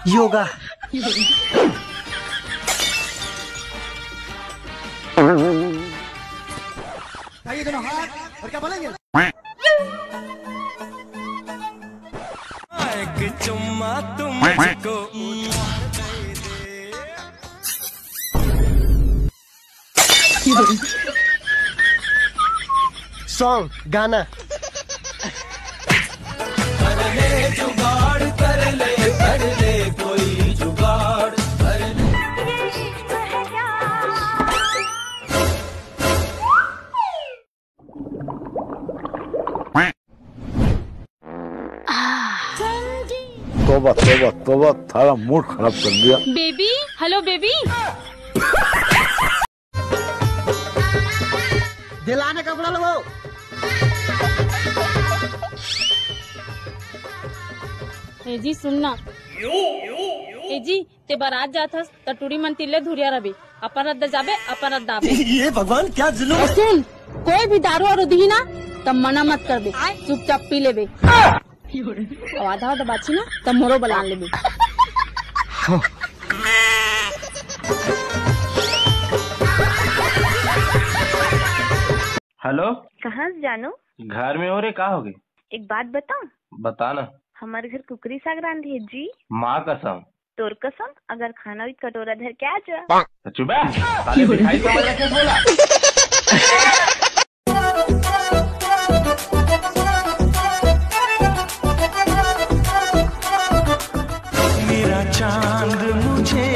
योगा। ये दोनों हाथ और क्या बोलेंगे? एक चुम्मा तुम मुझको सॉन्ग गाना। जुगाड़ कर ले कोई जुगाड़ तोबा तोबा तोबा, थारा मूड खराब कर दिया। Baby, hello baby. दिलाने कपड़ा लो। ए जी सुनना। ए जी ते बारात जाथस त टूरी मन तिल्ले धुरिया रबी अपन रद्द जाबे अपन रद्द आबे। ये भगवान क्या जुलूम। सुन, कोई भी दारू और दी ना तब मना मत कर दे, चुपचाप पी लेबे। आधा आधा बाची ना तब मोरो बलान लेबे। हेलो, कहाँ से जानू? घर में हो रे, कहाँ हो गए? एक बात बताऊं? बताना। हमारे घर कुकरी साग रांधी है जी। माँ कसम। तोर कसम, अगर खाना हुई कटोरा धर के आ जा। चुप है, साले दिखाई तो मजा कैसे बोला? मेरा चांद मुझे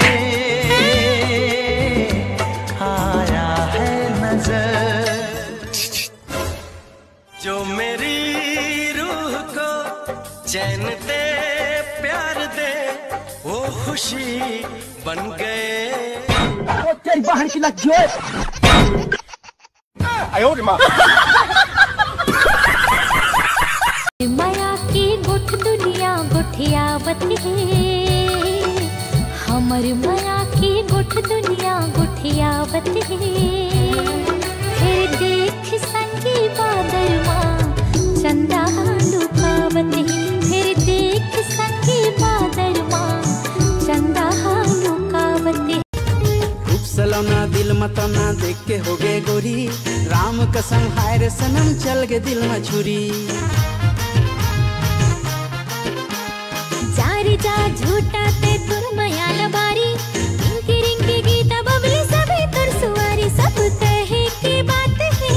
आया है नजर, जो मेरी रूह को चैन दे प्यार दे, वो खुशी बन गए। तेरी बाहर की लग जो। आयो रे माँ। माया की गुठ दुनिया गुठियावत है, हमर माया की गुठ दुनिया गुठियावत है। फिर देख संगी बादरमा चंदा लुकावत है, फिर देख संगी बादरमा चंदा लुकावत है। रूप सलोना दिल मतौना देख के हो गए गोरी, राम कसम हाय रे सनम चल गए दिल में छुरी। जा झूठा ते तुर मया लबारी, रिंकी रिंकी गीता बबली सभी तुर सुवारी। सब कहे की बात है,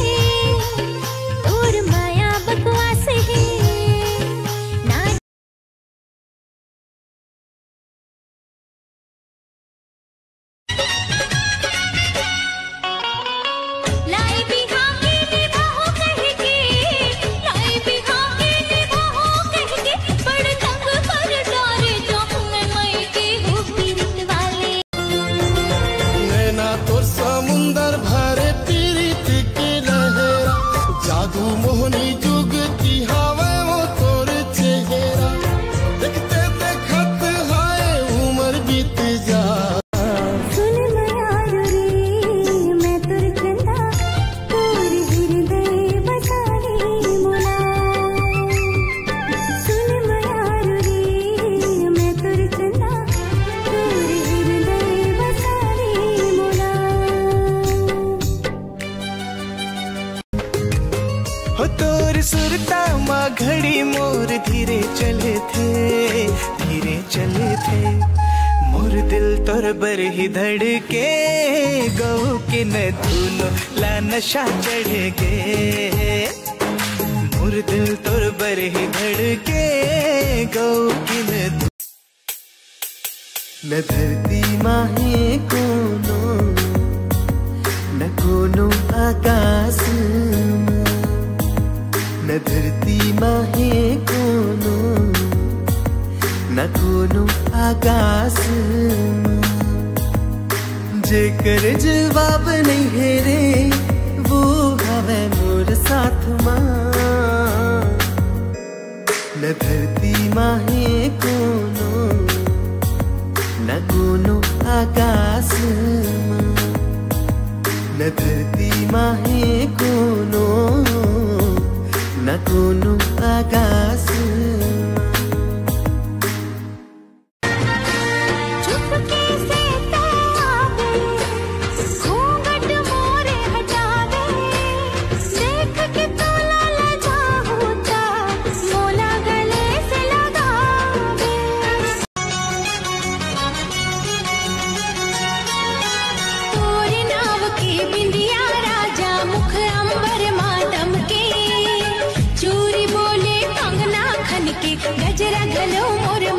तुर माया बकवास है ना। लाई बिहार के निभाओ कह के, लाई बिहार के निभाओ कह के, बड़ तंग कर डारे जम में मई के हो पीरित वाले। नैना तोर समुंदर भरे पीरित की लहरा, जादू मोहनी जुगती हवा वो तोर चेहरा, देखते देखत हाय उम्र बीत जा। सुन मयारू रे मैं तुर चंदा, तोर हृदय बसारी मुना। सुन मयारू रे मैं तुर चंदा, तोर हृदय बसारी मुना। हो तोर सुरता माँ घड़ी मोर धीरे चले थे, धीरे चले थे। मोर दिल तोर बर ही धड़के, गौ के न धुनो ला नशा चढ़ गे। मोर दिल तोर बर ही धड़के, गौ के न धरती माहे कोनो, न कोनो आकाश न धरती माहे कोनो, न कोनो आकाश। जेकर जवाब नहीं है रे, वो हवे मोर साथ माँ। न धरती माहे कोनो, न कोनो आकाश न धरती माहे कोनो, न कोनो आकाश।